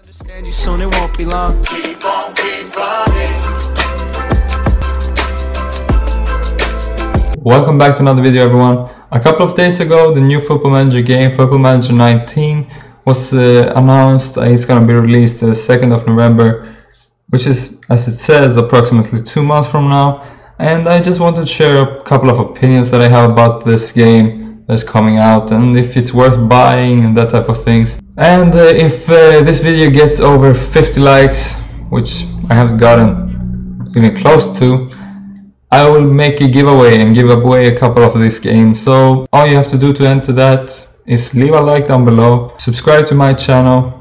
Understand you soon, it won't be long. Keep on, keep running. Welcome back to another video, everyone. A couple of days ago, the new Football Manager game, Football Manager 19, was announced. It's going to be released the 2nd of November, which is, as it says, approximately 2 months from now. And I just wanted to share a couple of opinions that I have about this game that's coming out, and if it's worth buying and that type of things. And if this video gets over 50 likes, which I haven't gotten even close to, I will make a giveaway and give away a couple of these games. So all you have to do to enter that is leave a like down below, subscribe to my channel,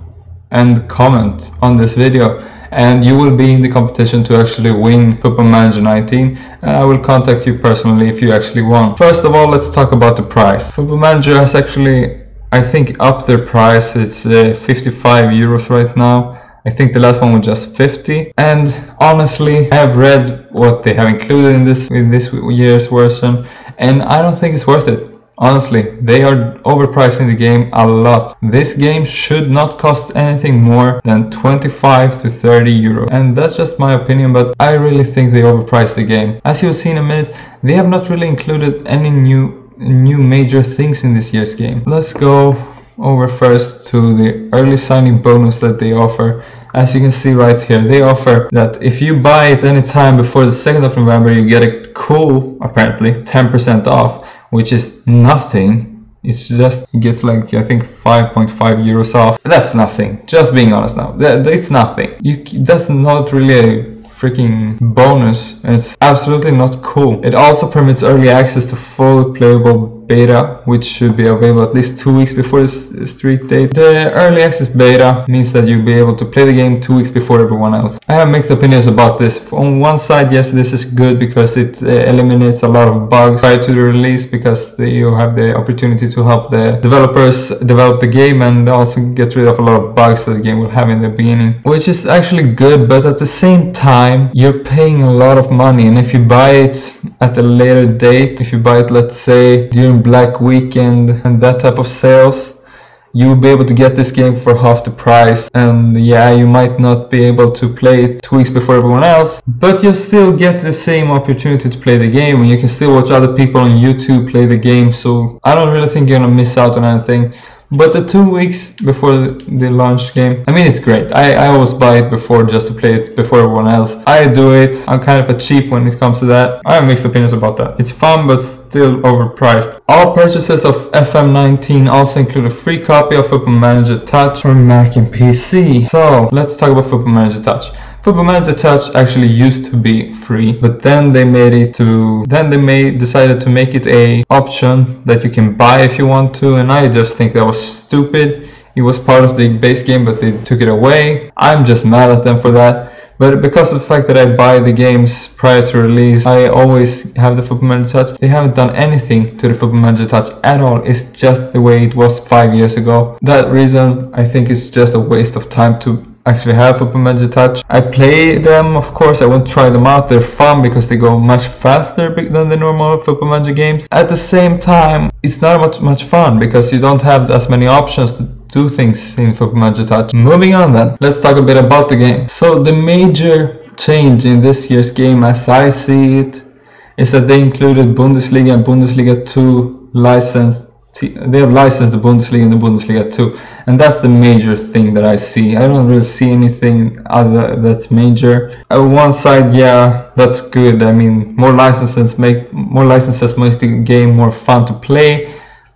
and comment on this video, and you will be in the competition to actually win Football Manager 19, and I will contact you personally if you actually won. First of all, let's talk about the price. Football Manager has actually, I think, upped their price. It's 55 euros right now. I think the last one was just 50. And honestly, I have read what they have included in this year's version, and I don't think it's worth it. Honestly, they are overpricing the game a lot. This game should not cost anything more than 25 to 30 euro. And that's just my opinion, but I really think they overpriced the game. As you'll see in a minute, they have not really included any new major things in this year's game. Let's go over first to the early signing bonus that they offer. As you can see right here, they offer that if you buy it anytime before the 2nd of November, you get a cool, apparently, 10% off, which is nothing. It's just, you get like, I think 5.5 euros off. That's nothing. Just being honest now, it's nothing. That's not really a freaking bonus, and it's absolutely not cool. It also permits early access to fully playable beta, which should be available at least 2 weeks before the street date. The early access beta means that you'll be able to play the game 2 weeks before everyone else. I have mixed opinions about this. On one side, yes, this is good because it eliminates a lot of bugs prior to the release, because you have the opportunity to help the developers develop the game, and also get rid of a lot of bugs that the game will have in the beginning, which is actually good. But at the same time, you're paying a lot of money, and if you buy it at a later date, if you buy it, let's say, during Black Weekend and that type of sales, you will be able to get this game for half the price. And yeah, you might not be able to play it 2 weeks before everyone else, but you'll still get the same opportunity to play the game, and you can still watch other people on YouTube play the game. So I don't really think you're gonna miss out on anything. But the 2 weeks before the launch game, I mean, it's great. I always buy it before, just to play it before everyone else. I do it. I'm kind of a cheap when it comes to that. I have mixed opinions about that. It's fun, but still overpriced. All purchases of FM19 also include a free copy of Football Manager Touch for Mac and PC. So let's talk about Football Manager Touch. Football Manager Touch actually used to be free, but then they decided to make it a option that you can buy if you want to, and I just think that was stupid. It was part of the base game, but they took it away. I'm just mad at them for that. But because of the fact that I buy the games prior to release, I always have the Football Manager Touch. They haven't done anything to the Football Manager Touch at all. It's just the way it was 5 years ago. That reason, I think it's just a waste of time to actually have Football Manager Touch. I play them, of course. I won't try them out. They're fun because they go much faster than the normal Football Manager games. At the same time, it's not much fun because you don't have as many options to do things in Football Manager Touch. Moving on then, let's talk a bit about the game. So the major change in this year's game, as I see it, is that they included Bundesliga and Bundesliga 2 licensed. They have licensed the Bundesliga and the Bundesliga 2, and that's the major thing that I see. I don't really see anything other that's major. On one side, yeah, that's good. I mean, more licenses make the game more fun to play.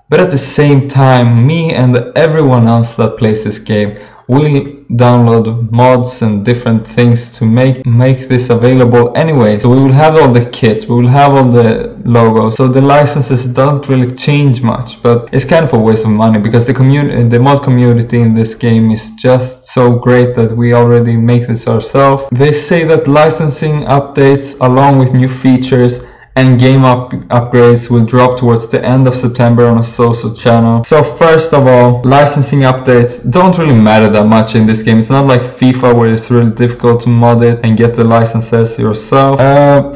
But at the same time, me and everyone else that plays this game will download mods and different things to make this available anyway. So we will have all the kits, we will have all the logos, so the licenses don't really change much, but it's kind of a waste of money because the mod community in this game is just so great that we already make this ourselves. They say that licensing updates along with new features and game upgrades will drop towards the end of September on a social channel. So first of all, licensing updates don't really matter that much in this game. It's not like FIFA where it's really difficult to mod it and get the licenses yourself.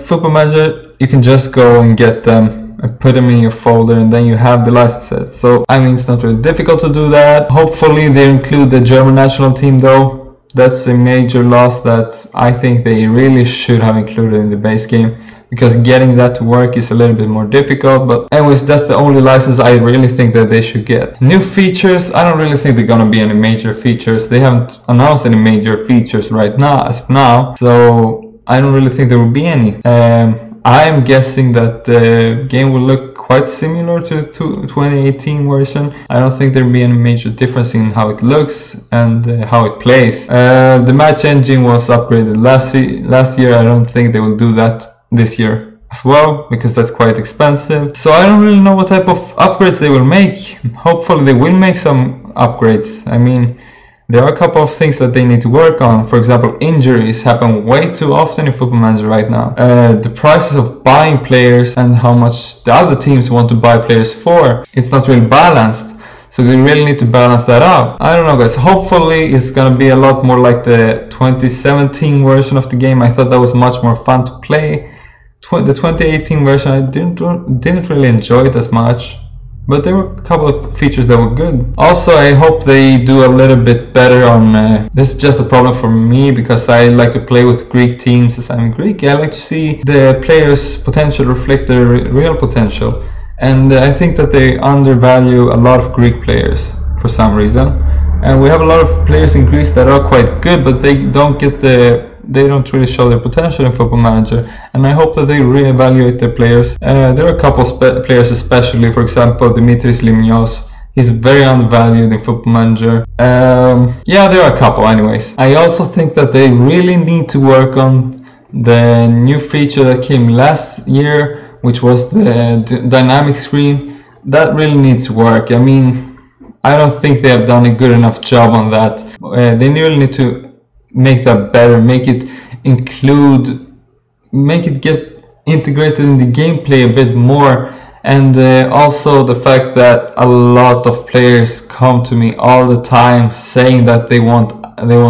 Football Manager, you can just go and get them and put them in your folder, and then you have the licenses. So I mean, it's not really difficult to do that. Hopefully they include the German national team though. That's a major loss that I think they really should have included in the base game, because getting that to work is a little bit more difficult. But anyways, that's the only license I really think that they should get. New features, I don't really think they're gonna be any major features. They haven't announced any major features right now, as of now, so I don't really think there will be any. I'm guessing that the game will look quite similar to 2018 version. I don't think there will be any major difference in how it looks and how it plays. The match engine was upgraded last year. I don't think they will do that this year as well, because that's quite expensive. So I don't really know what type of upgrades they will make. Hopefully they will make some upgrades. I mean, there are a couple of things that they need to work on. For example, injuries happen way too often in Football Manager right now. The prices of buying players and how much the other teams want to buy players for, it's not really balanced. So they really need to balance that out. I don't know, guys. Hopefully it's gonna be a lot more like the 2017 version of the game. I thought that was much more fun to play. The 2018 version, I didn't really enjoy it as much, but there were a couple of features that were good. Also, I hope they do a little bit better on this is just a problem for me, because I like to play with Greek teams. As I'm Greek, I like to see the players' potential reflect their real potential, and I think that they undervalue a lot of Greek players for some reason. And we have a lot of players in Greece that are quite good, but they don't really show their potential in Football Manager, and I hope that they reevaluate their players. There are a couple of players, especially, for example, Dimitris Limnios. He's very undervalued in Football Manager. Yeah, there are a couple anyways. I also think that they really need to work on the new feature that came last year, which was the dynamic screen. That really needs work. I mean, I don't think they have done a good enough job on that. They really need to make that better, make it get integrated in the gameplay a bit more. And also the fact that a lot of players come to me all the time saying that they want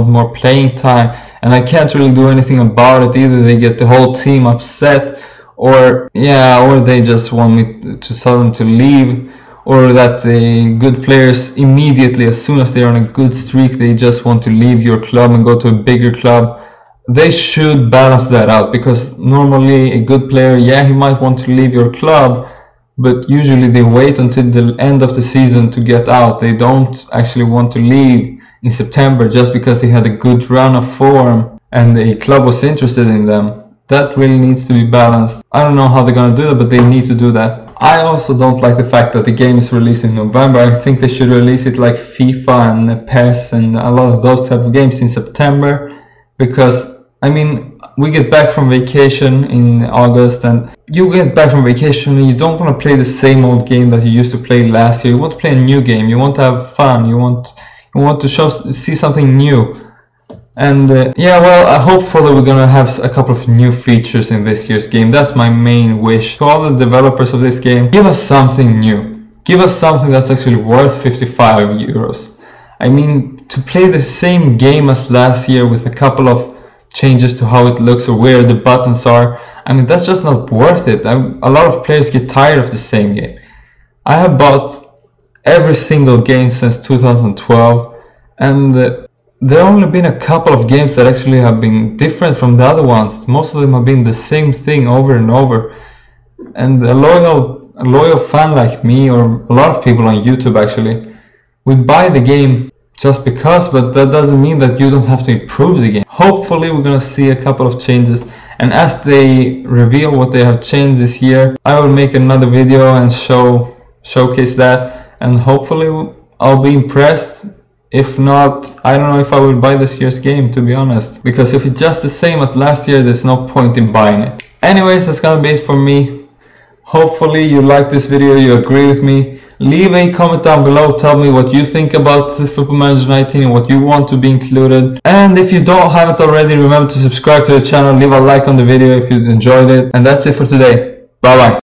more playing time, and I can't really do anything about it. Either they get the whole team upset, or they just want me to tell them to leave, or that the good players immediately, as soon as they're on a good streak, they just want to leave your club and go to a bigger club. They should balance that out, because normally a good player, he might want to leave your club, but usually they wait until the end of the season to get out. They don't actually want to leave in September just because they had a good run of form and the club was interested in them. That really needs to be balanced. I don't know how they're gonna do that, but they need to do that. I also don't like the fact that the game is released in November. I think they should release it like FIFA and PES and a lot of those type of games in September, because I mean, we get back from vacation in August, and you get back from vacation and you don't want to play the same old game that you used to play last year. You want to play a new game. You want to have fun. You want to see something new. And hopefully we're gonna have a couple of new features in this year's game. That's my main wish. To all the developers of this game, give us something new. Give us something that's actually worth 55 euros. I mean, to play the same game as last year with a couple of changes to how it looks or where the buttons are, I mean, that's just not worth it. A lot of players get tired of the same game. I have bought every single game since 2012, and there have only been a couple of games that actually have been different from the other ones. Most of them have been the same thing over and over. And a loyal fan like me, or a lot of people on YouTube actually, we buy the game just because, but that doesn't mean that you don't have to improve the game. Hopefully we're gonna see a couple of changes, and as they reveal what they have changed this year, I will make another video and showcase that, and hopefully I'll be impressed. If not, I don't know if I will buy this year's game, to be honest, because if it's just the same as last year, there's no point in buying it. Anyways, that's gonna be it for me. Hopefully you like this video, you agree with me. Leave a comment down below, tell me what you think about Football Manager 19 and what you want to be included. And if you haven't already, remember to subscribe to the channel, leave a like on the video if you enjoyed it. And that's it for today. Bye bye.